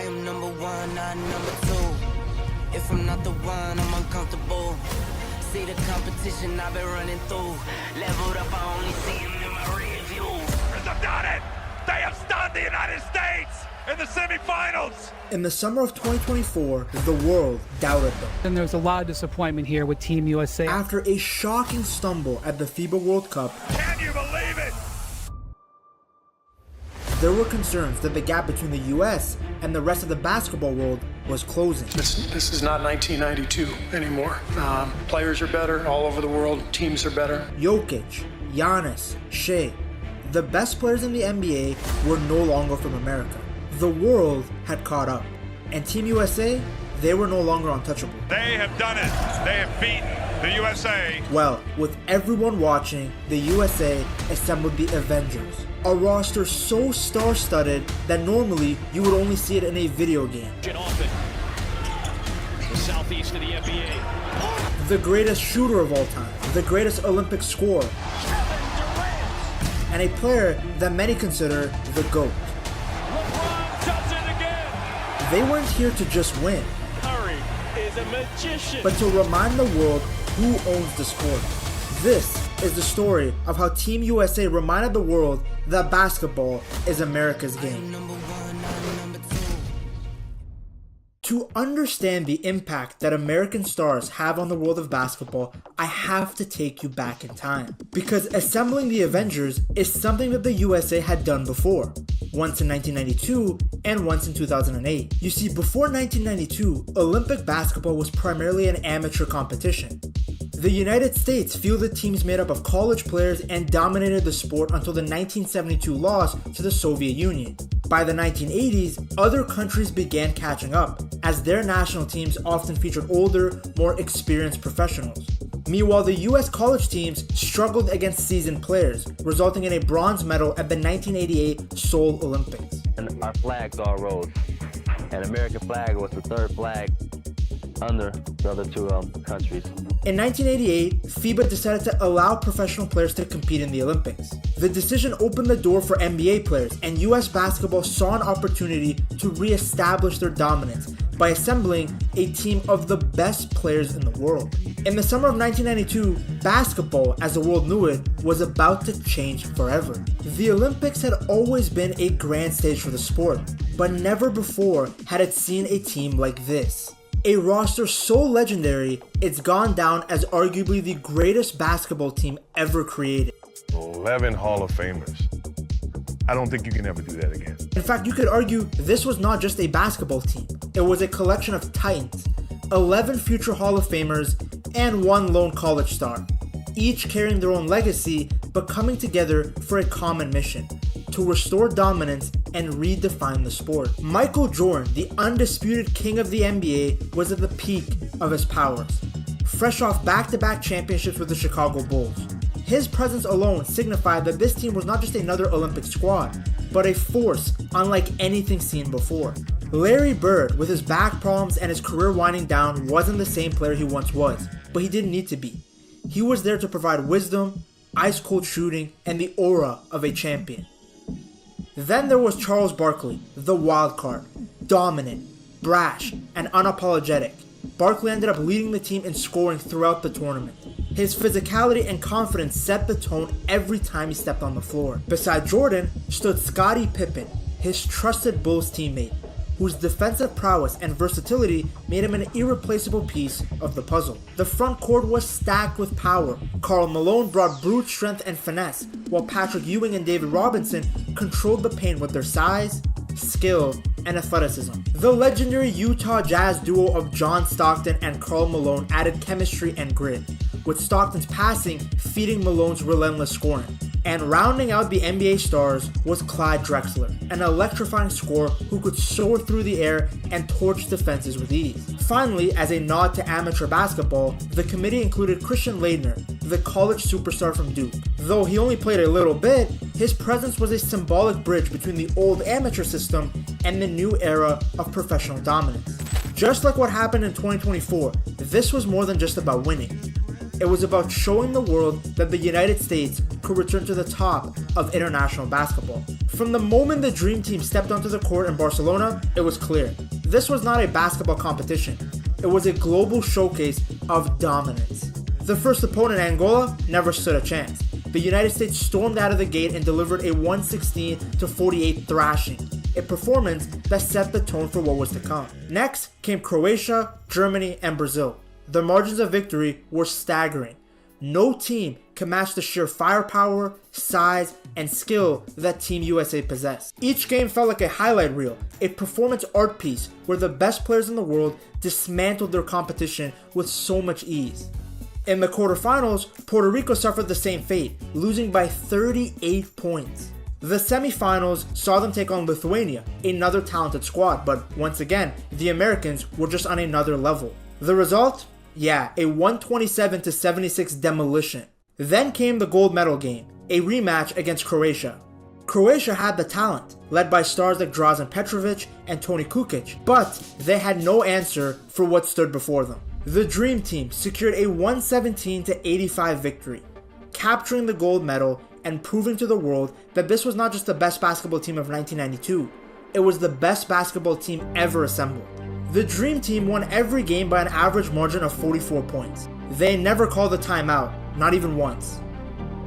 I am number one, not number two. If I'm not the one, I'm uncomfortable. See the competition I've been running through. Leveled up, I only see him in my rear view. They've done it! They have stunned the United States in the semifinals! In the summer of 2024, the world doubted them. And there's a lot of disappointment here with Team USA. After a shocking stumble at the FIBA World Cup, Can you believe it? there were concerns that the gap between the US and the rest of the basketball world was closing. This is not 1992 anymore. Players are better all over the world. Teams are better. Jokic, Giannis, Shea, the best players in the NBA were no longer from America. The world had caught up, and Team USA, they were no longer untouchable. They have done it. They have beaten the USA. Well, with everyone watching, the USA assembled the Avengers, a roster so star-studded that normally you would only see it in a video game. Often. The southeast of the NBA. The greatest shooter of all time, the greatest Olympic scorer, and a player that many consider the GOAT. LeBron does it again. They weren't here to just win, Curry is a magician. but to remind the world who owns the sport. This is the story of how Team USA reminded the world that basketball is America's game. Number one, not number two. To understand the impact that American stars have on the world of basketball, I have to take you back in time. Because assembling the Avengers is something that the USA had done before. Once in 1992 and once in 2008. You see, before 1992, Olympic basketball was primarily an amateur competition. The United States fielded teams made up of college players and dominated the sport until the 1972 loss to the Soviet Union. By the 1980s, other countries began catching up, as their national teams often featured older, more experienced professionals. Meanwhile, the US college teams struggled against seasoned players, resulting in a bronze medal at the 1988 Seoul Olympics. And our flags all rose. And American flag was the third flag under the other two countries. In 1988, FIBA decided to allow professional players to compete in the Olympics. The decision opened the door for NBA players, and US basketball saw an opportunity to re-establish their dominance by assembling a team of the best players in the world. In the summer of 1992, basketball, as the world knew it, was about to change forever. The Olympics had always been a grand stage for the sport, but never before had it seen a team like this. A roster so legendary, it's gone down as arguably the greatest basketball team ever created. 11 Hall of Famers. I don't think you can ever do that again. In fact, you could argue this was not just a basketball team. It was a collection of titans, 11 future Hall of Famers, and one lone college star, each carrying their own legacy but coming together for a common mission: to restore dominance and redefine the sport. Michael Jordan, the undisputed king of the NBA, was at the peak of his powers, fresh off back-to-back championships with the Chicago Bulls. His presence alone signified that this team was not just another Olympic squad, but a force unlike anything seen before. Larry Bird, with his back problems and his career winding down, wasn't the same player he once was, but he didn't need to be. He was there to provide wisdom, ice-cold shooting, and the aura of a champion. Then there was Charles Barkley, the wild card, dominant, brash, and unapologetic. Barkley ended up leading the team in scoring throughout the tournament. His physicality and confidence set the tone every time he stepped on the floor. Beside Jordan stood Scottie Pippen, his trusted Bulls teammate, whose defensive prowess and versatility made him an irreplaceable piece of the puzzle. The front court was stacked with power. Karl Malone brought brute strength and finesse, while Patrick Ewing and David Robinson controlled the paint with their size, skill, and athleticism. The legendary Utah Jazz duo of John Stockton and Karl Malone added chemistry and grit, with Stockton's passing feeding Malone's relentless scoring. And rounding out the NBA stars was Clyde Drexler, an electrifying scorer who could soar through the air and torch defenses with ease. Finally, as a nod to amateur basketball, the committee included Christian Laettner, the college superstar from Duke. Though he only played a little bit, his presence was a symbolic bridge between the old amateur system and the new era of professional dominance. Just like what happened in 2024, this was more than just about winning. It was about showing the world that the United States could return to the top of international basketball. From the moment the Dream Team stepped onto the court in Barcelona, it was clear. This was not a basketball competition. It was a global showcase of dominance. The first opponent, Angola, never stood a chance. The United States stormed out of the gate and delivered a 116-48 thrashing, a performance that set the tone for what was to come. Next came Croatia, Germany, and Brazil. The margins of victory were staggering. No team could match the sheer firepower, size, and skill that Team USA possessed. Each game felt like a highlight reel, a performance art piece where the best players in the world dismantled their competition with so much ease. In the quarterfinals, Puerto Rico suffered the same fate, losing by 38 points. The semifinals saw them take on Lithuania, another talented squad, but once again, the Americans were just on another level. The result? Yeah, a 127-76 demolition. Then came the gold medal game, a rematch against Croatia. Croatia had the talent, led by stars like Drazen Petrovic and Toni Kukic, but they had no answer for what stood before them. The Dream Team secured a 117-85 victory, capturing the gold medal and proving to the world that this was not just the best basketball team of 1992, it was the best basketball team ever assembled. The Dream Team won every game by an average margin of 44 points. They never called a timeout, not even once.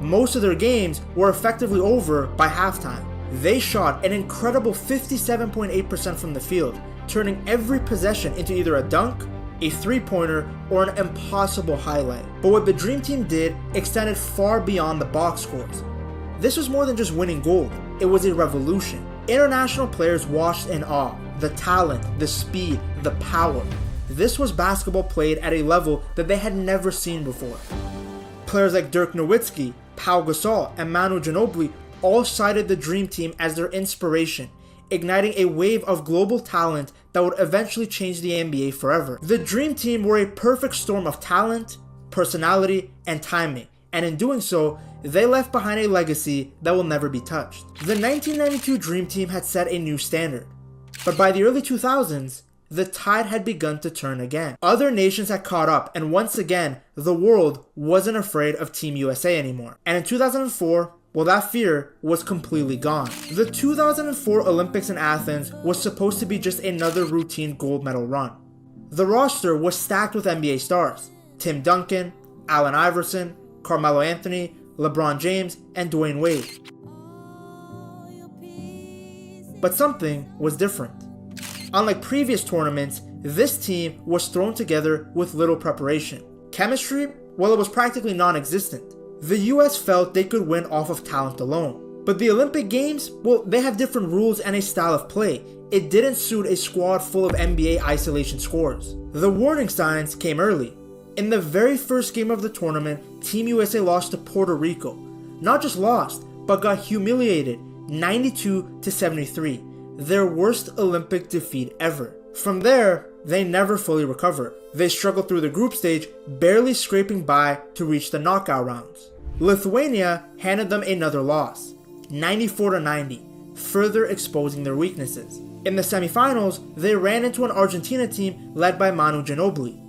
Most of their games were effectively over by halftime. They shot an incredible 57.8% from the field, turning every possession into either a dunk, a three-pointer, or an impossible highlight. But what the Dream Team did extended far beyond the box scores. This was more than just winning gold, it was a revolution. International players watched in awe, the talent, the speed, the power. This was basketball played at a level that they had never seen before. Players like Dirk Nowitzki, Pau Gasol, and Manu Ginobili all cited the Dream Team as their inspiration, igniting a wave of global talent that would eventually change the NBA forever. The Dream Team were a perfect storm of talent, personality, and timing, and in doing so, they left behind a legacy that will never be touched. The 1992 Dream Team had set a new standard, but by the early 2000s, the tide had begun to turn again. Other nations had caught up, and once again, the world wasn't afraid of Team USA anymore. And in 2004, well, that fear was completely gone. The 2004 Olympics in Athens was supposed to be just another routine gold medal run. The roster was stacked with NBA stars: Tim Duncan, Allen Iverson, Carmelo Anthony, LeBron James, and Dwayne Wade. But something was different. Unlike previous tournaments, this team was thrown together with little preparation. Chemistry? Well, it was practically non-existent. The US felt they could win off of talent alone. But the Olympic Games? Well, they have different rules and a style of play. It didn't suit a squad full of NBA isolation scores. The warning signs came early. In the very first game of the tournament, Team USA lost to Puerto Rico. Not just lost, but got humiliated, 92-73. Their worst Olympic defeat ever. From there, they never fully recovered. They struggled through the group stage, barely scraping by to reach the knockout rounds. Lithuania handed them another loss, 94-90, further exposing their weaknesses. In the semifinals, they ran into an Argentina team led by Manu Ginobili.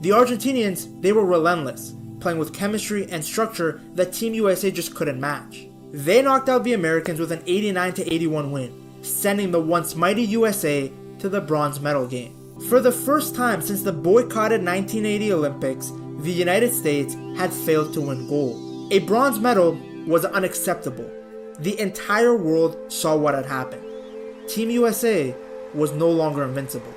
The Argentinians, they were relentless, playing with chemistry and structure that Team USA just couldn't match. They knocked out the Americans with an 89-81 win, sending the once mighty USA to the bronze medal game. For the first time since the boycotted 1980 Olympics, the United States had failed to win gold. A bronze medal was unacceptable. The entire world saw what had happened. Team USA was no longer invincible.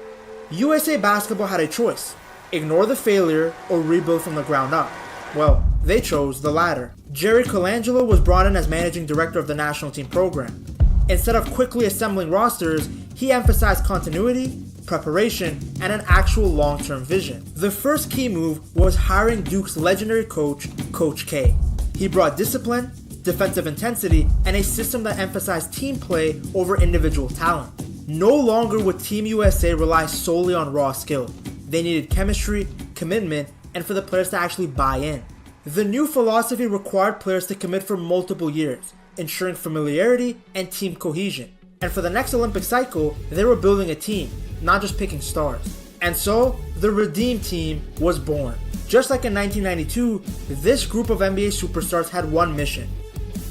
USA Basketball had a choice: ignore the failure or rebuild from the ground up. Well, they chose the latter. Jerry Colangelo was brought in as managing director of the national team program. Instead of quickly assembling rosters, he emphasized continuity, preparation, and an actual long-term vision. The first key move was hiring Duke's legendary coach, Coach K. He brought discipline, defensive intensity, and a system that emphasized team play over individual talent. No longer would Team USA rely solely on raw skill. They needed chemistry, commitment, and for the players to actually buy in. The new philosophy required players to commit for multiple years, ensuring familiarity and team cohesion. And for the next Olympic cycle, they were building a team, not just picking stars. And so, the Redeem Team was born. Just like in 1992, this group of NBA superstars had one mission: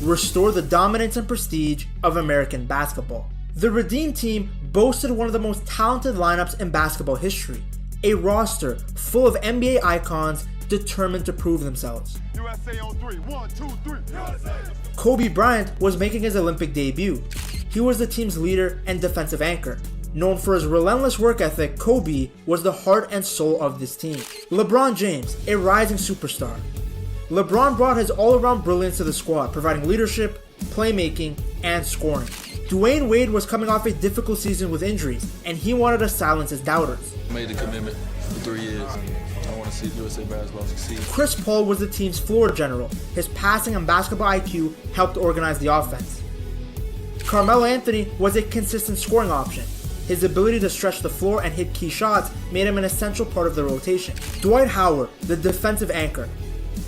restore the dominance and prestige of American basketball. The Redeem team boasted one of the most talented lineups in basketball history, a roster full of NBA icons determined to prove themselves. USA on 3. 1, 2, 3. USA. Kobe Bryant was making his Olympic debut. He was the team's leader and defensive anchor. Known for his relentless work ethic, Kobe was the heart and soul of this team. LeBron James, a rising superstar. LeBron brought his all-around brilliance to the squad, providing leadership, playmaking, and scoring. Dwayne Wade was coming off a difficult season with injuries, and he wanted to silence his doubters. I made the commitment for 3 years. I want to see USA basketball succeed. Chris Paul was the team's floor general. His passing and basketball IQ helped organize the offense. Carmelo Anthony was a consistent scoring option. His ability to stretch the floor and hit key shots made him an essential part of the rotation. Dwight Howard, the defensive anchor.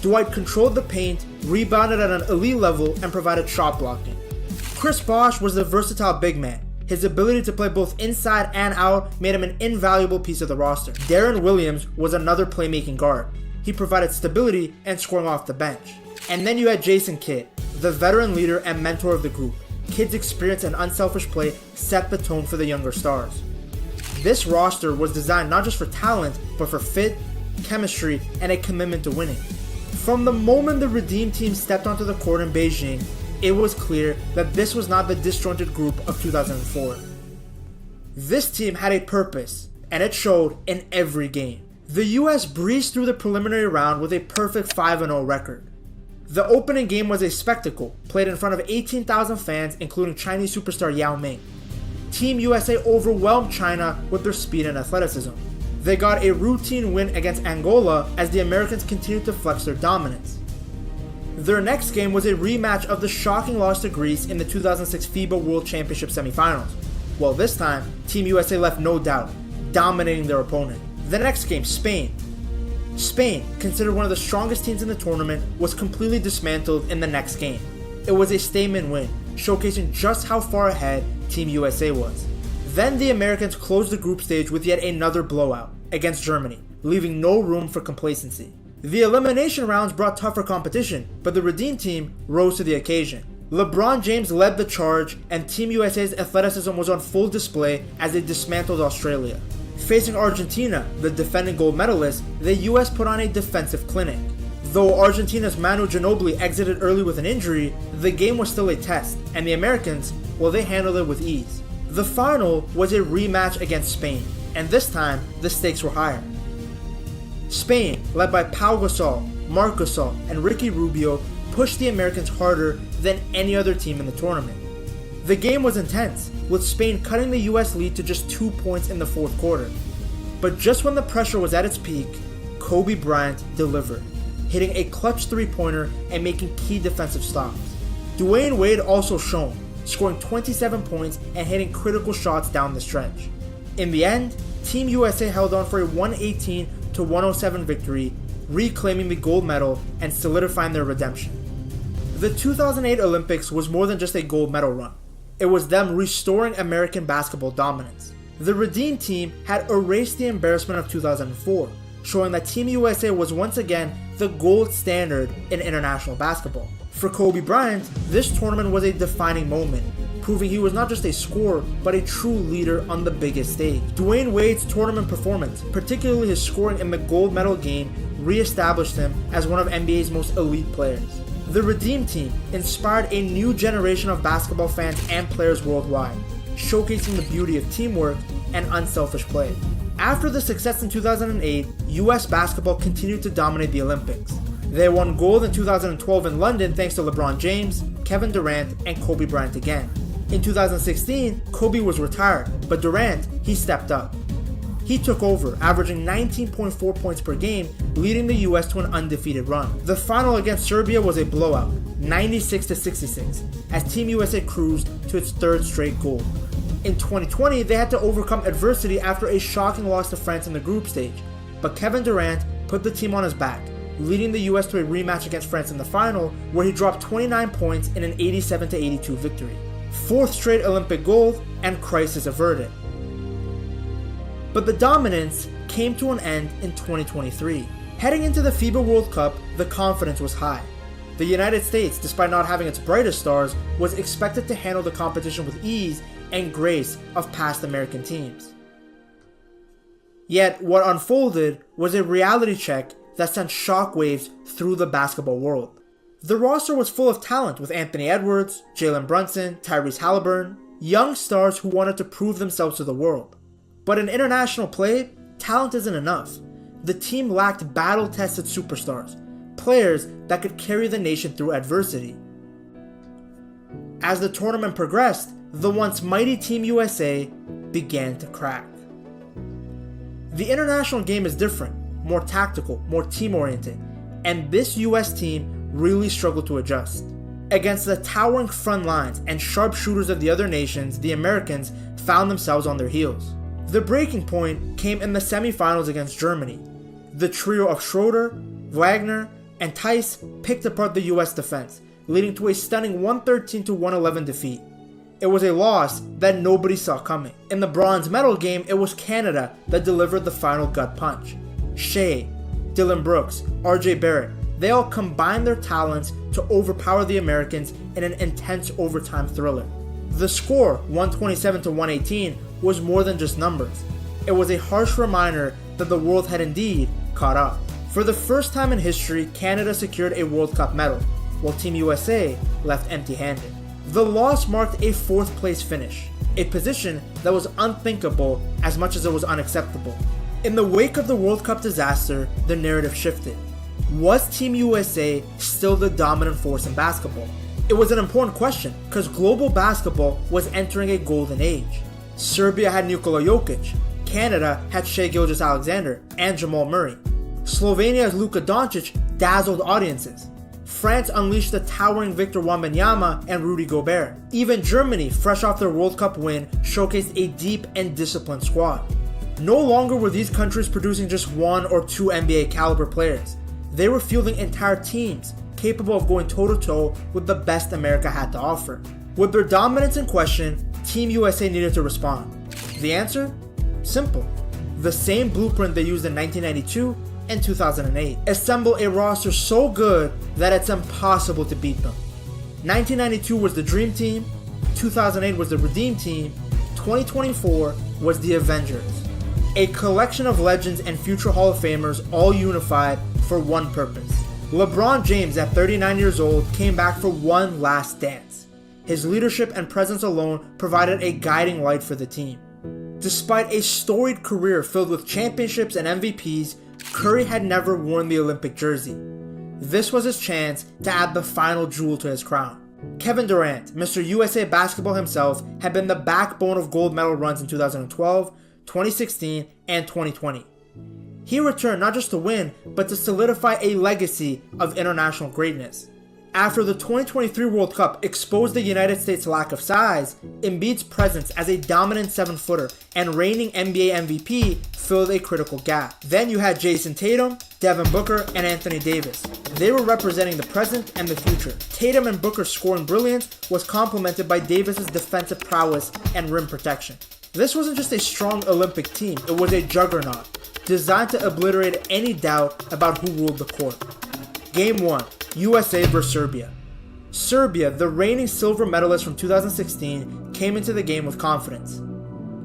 Dwight controlled the paint, rebounded at an elite level, and provided shot blocking. Chris Bosh was the versatile big man. His ability to play both inside and out made him an invaluable piece of the roster. Darren Williams was another playmaking guard. He provided stability and scoring off the bench. And then you had Jason Kidd, the veteran leader and mentor of the group. Kidd's experience and unselfish play set the tone for the younger stars. This roster was designed not just for talent, but for fit, chemistry, and a commitment to winning. From the moment the Redeem team stepped onto the court in Beijing, it was clear that this was not the disjointed group of 2004. This team had a purpose, and it showed in every game. The US breezed through the preliminary round with a perfect 5-0 record. The opening game was a spectacle, played in front of 18,000 fans, including Chinese superstar Yao Ming. Team USA overwhelmed China with their speed and athleticism. They got a routine win against Angola as the Americans continued to flex their dominance. Their next game was a rematch of the shocking loss to Greece in the 2006 FIBA World Championship semifinals. Well, this time, Team USA left no doubt, dominating their opponent. The next game, Spain. Spain, considered one of the strongest teams in the tournament, was completely dismantled in the next game. It was a statement win, showcasing just how far ahead Team USA was. Then the Americans closed the group stage with yet another blowout against Germany, leaving no room for complacency. The elimination rounds brought tougher competition, but the Redeem team rose to the occasion. LeBron James led the charge, and Team USA's athleticism was on full display as they dismantled Australia. Facing Argentina, the defending gold medalist, the US put on a defensive clinic. Though Argentina's Manu Ginobili exited early with an injury, the game was still a test, and the Americans, well, they handled it with ease. The final was a rematch against Spain, and this time, the stakes were higher. Spain, led by Pau Gasol, Marc Gasol, and Ricky Rubio, pushed the Americans harder than any other team in the tournament. The game was intense, with Spain cutting the US lead to just 2 points in the fourth quarter. But just when the pressure was at its peak, Kobe Bryant delivered, hitting a clutch three-pointer and making key defensive stops. Dwayne Wade also shone, scoring 27 points and hitting critical shots down the stretch. In the end, Team USA held on for a 118-107 victory, reclaiming the gold medal and solidifying their redemption. The 2008 Olympics was more than just a gold medal run. It was them restoring American basketball dominance. The Redeem team had erased the embarrassment of 2004, showing that Team USA was once again the gold standard in international basketball. For Kobe Bryant, this tournament was a defining moment, proving he was not just a scorer, but a true leader on the biggest stage. Dwayne Wade's tournament performance, particularly his scoring in the gold medal game, re-established him as one of NBA's most elite players. The Redeem team inspired a new generation of basketball fans and players worldwide, showcasing the beauty of teamwork and unselfish play. After the success in 2008, US basketball continued to dominate the Olympics. They won gold in 2012 in London thanks to LeBron James, Kevin Durant, and Kobe Bryant again. In 2016, Kobe was retired, but Durant, he stepped up. He took over, averaging 19.4 points per game, leading the US to an undefeated run. The final against Serbia was a blowout, 96-66, as Team USA cruised to its third straight gold. In 2020, they had to overcome adversity after a shocking loss to France in the group stage, but Kevin Durant put the team on his back, leading the US to a rematch against France in the final, where he dropped 29 points in an 87-82 victory. Fourth straight Olympic gold, and crisis averted. But the dominance came to an end in 2023. Heading into the FIBA World Cup, the confidence was high. The United States, despite not having its brightest stars, was expected to handle the competition with ease and grace of past American teams. Yet, what unfolded was a reality check that sent shockwaves through the basketball world. The roster was full of talent with Anthony Edwards, Jalen Brunson, Tyrese Halliburton, young stars who wanted to prove themselves to the world. But in international play, talent isn't enough. The team lacked battle-tested superstars, players that could carry the nation through adversity. As the tournament progressed, the once mighty Team USA began to crack. The international game is different, more tactical, more team-oriented, and this US team really struggled to adjust. Against the towering front lines and sharpshooters of the other nations, the Americans found themselves on their heels. The breaking point came in the semifinals against Germany. The trio of Schroeder, Wagner, and Theis picked apart the US defense, leading to a stunning 113-111 defeat. It was a loss that nobody saw coming. In the bronze medal game, it was Canada that delivered the final gut punch. Shea, Dylan Brooks, RJ Barrett, they all combined their talents to overpower the Americans in an intense overtime thriller. The score, 127-118, was more than just numbers. It was a harsh reminder that the world had indeed caught up. For the first time in history, Canada secured a World Cup medal, while Team USA left empty-handed. The loss marked a 4th place finish, a position that was unthinkable as much as it was unacceptable. In the wake of the World Cup disaster, the narrative shifted. Was Team USA still the dominant force in basketball? It was an important question because global basketball was entering a golden age. Serbia had Nikola Jokic, Canada had Shai Gilgeous-Alexander and Jamal Murray. Slovenia's Luka Doncic dazzled audiences. France unleashed the towering Victor Wembanyama and Rudy Gobert. Even Germany, fresh off their World Cup win, showcased a deep and disciplined squad. No longer were these countries producing just 1 or 2 NBA caliber players. They were fielding entire teams capable of going toe-to-toe with the best America had to offer. With their dominance in question, Team USA needed to respond. The answer? Simple. The same blueprint they used in 1992 and 2008. Assemble a roster so good that it's impossible to beat them. 1992 was the Dream Team, 2008 was the Redeem Team, 2024 was the Avengers. A collection of legends and future Hall of Famers all unified for one purpose. LeBron James, at 39 years old, came back for one last dance. His leadership and presence alone provided a guiding light for the team. Despite a storied career filled with championships and MVPs, Curry had never worn the Olympic jersey. This was his chance to add the final jewel to his crown. Kevin Durant, Mr. USA Basketball himself, had been the backbone of gold medal runs in 2012, 2016, and 2020. He returned not just to win, but to solidify a legacy of international greatness. After the 2023 World Cup exposed the United States' lack of size, Embiid's presence as a dominant 7-footer and reigning NBA MVP filled a critical gap. Then you had Jason Tatum, Devin Booker, and Anthony Davis. They were representing the present and the future. Tatum and Booker's scoring brilliance was complemented by Davis's defensive prowess and rim protection. This wasn't just a strong Olympic team, it was a juggernaut, designed to obliterate any doubt about who ruled the court. Game 1, USA vs Serbia. Serbia, the reigning silver medalist from 2016, came into the game with confidence.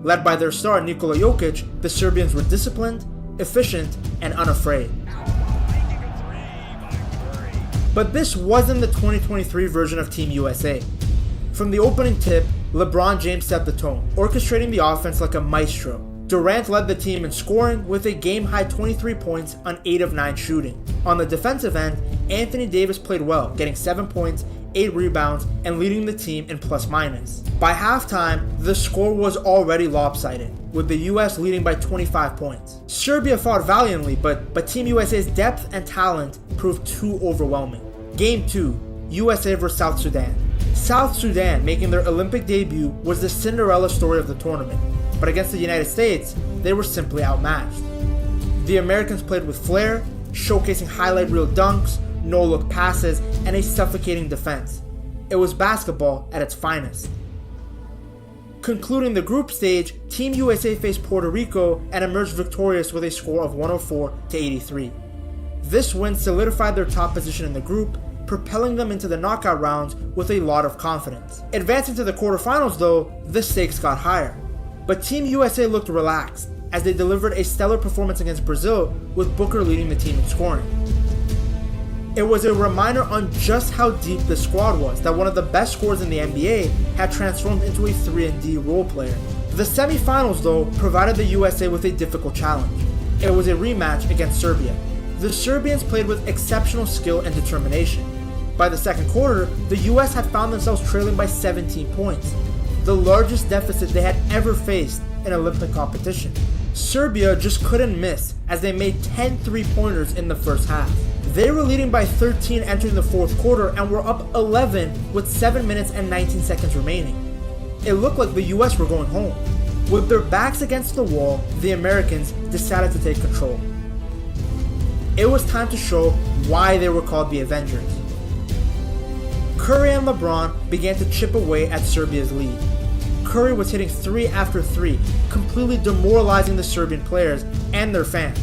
Led by their star Nikola Jokic, the Serbians were disciplined, efficient, and unafraid. But this wasn't the 2023 version of Team USA. From the opening tip, LeBron James set the tone, orchestrating the offense like a maestro. Durant led the team in scoring with a game-high 23 points on 8 of 9 shooting. On the defensive end, Anthony Davis played well, getting 7 points, 8 rebounds, and leading the team in plus-minus. By halftime, the score was already lopsided, with the US leading by 25 points. Serbia fought valiantly, but Team USA's depth and talent proved too overwhelming. Game 2, USA vs South Sudan. South Sudan, making their Olympic debut, was the Cinderella story of the tournament. But against the United States, they were simply outmatched. The Americans played with flair, showcasing highlight reel dunks, no-look passes, and a suffocating defense. It was basketball at its finest. Concluding the group stage, Team USA faced Puerto Rico and emerged victorious with a score of 104-83. This win solidified their top position in the group propelling them into the knockout rounds with a lot of confidence. Advancing to the quarterfinals though, the stakes got higher. But Team USA looked relaxed as they delivered a stellar performance against Brazil, with Booker leading the team in scoring. It was a reminder on just how deep the squad was that one of the best scorers in the NBA had transformed into a 3-and-D role player. The semifinals though provided the USA with a difficult challenge. It was a rematch against Serbia. The Serbians played with exceptional skill and determination. By the second quarter, the US had found themselves trailing by 17 points, the largest deficit they had ever faced in Olympic competition. Serbia just couldn't miss as they made 10 3-pointers in the first half. They were leading by 13 entering the fourth quarter and were up 11 with 7 minutes and 19 seconds remaining. It looked like the US were going home. With their backs against the wall, the Americans decided to take control. It was time to show why they were called the Avengers. Curry and LeBron began to chip away at Serbia's lead. Curry was hitting 3 after 3, completely demoralizing the Serbian players and their fans.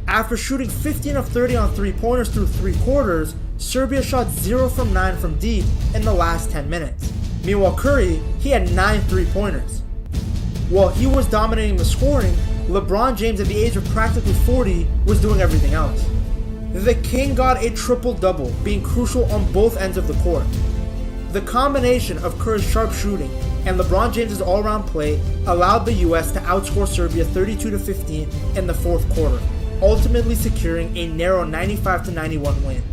After shooting 15 of 30 on 3-pointers through 3 quarters, Serbia shot 0 from 9 from deep in the last 10 minutes. Meanwhile, Curry, he had 9 3-pointers. While he was dominating the scoring, LeBron James at the age of practically 40 was doing everything else. The King got a triple-double, being crucial on both ends of the court. The combination of Curry's sharp shooting and LeBron James' all-around play allowed the US to outscore Serbia 32-15 in the fourth quarter, ultimately securing a narrow 95-91 win.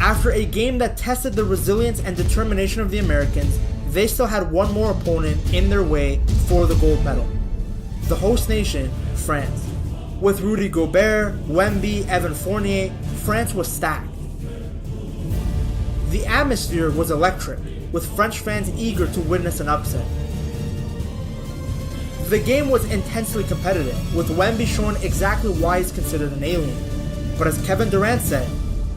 After a game that tested the resilience and determination of the Americans, they still had one more opponent in their way for the gold medal. The host nation, France. With Rudy Gobert, Wemby, Evan Fournier, France was stacked. The atmosphere was electric, with French fans eager to witness an upset. The game was intensely competitive, with Wemby showing exactly why he's considered an alien. But as Kevin Durant said,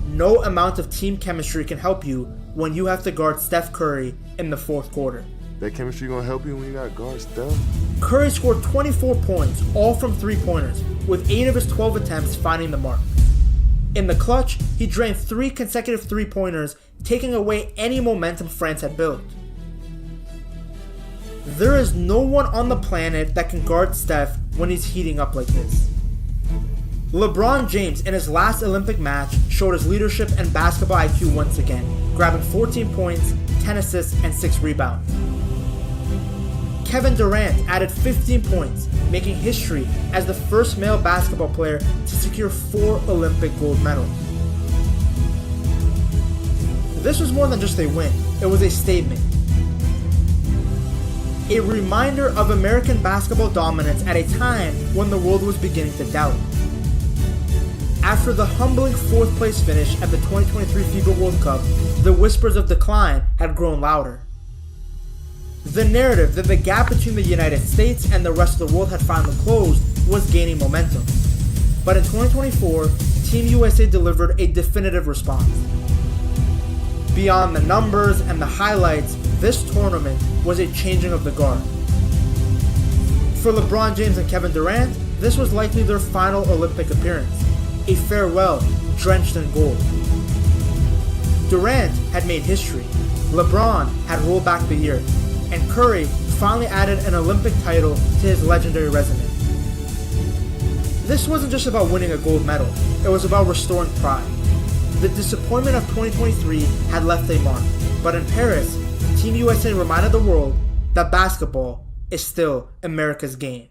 no amount of team chemistry can help you when you have to guard Steph Curry in the fourth quarter. That chemistry gonna help you when you got guard Steph? Curry scored 24 points, all from 3-pointers, with 8 of his 12 attempts finding the mark. In the clutch, he drained 3 consecutive 3-pointers, taking away any momentum France had built. There is no one on the planet that can guard Steph when he's heating up like this. LeBron James in his last Olympic match showed his leadership and basketball IQ once again, grabbing 14 points, 10 assists, and 6 rebounds. Kevin Durant added 15 points, making history as the first male basketball player to secure 4 Olympic gold medals. This was more than just a win, it was a statement. A reminder of American basketball dominance at a time when the world was beginning to doubt. After the humbling 4th place finish at the 2023 FIBA World Cup, the whispers of decline had grown louder. The narrative that the gap between the United States and the rest of the world had finally closed was gaining momentum. But in 2024, Team USA delivered a definitive response. Beyond the numbers and the highlights, this tournament was a changing of the guard. For LeBron James and Kevin Durant, this was likely their final Olympic appearance, a farewell drenched in gold. Durant had made history, LeBron had rolled back the year, and Curry finally added an Olympic title to his legendary resume. This wasn't just about winning a gold medal, it was about restoring pride. The disappointment of 2023 had left a mark, but in Paris, Team USA reminded the world that basketball is still America's game.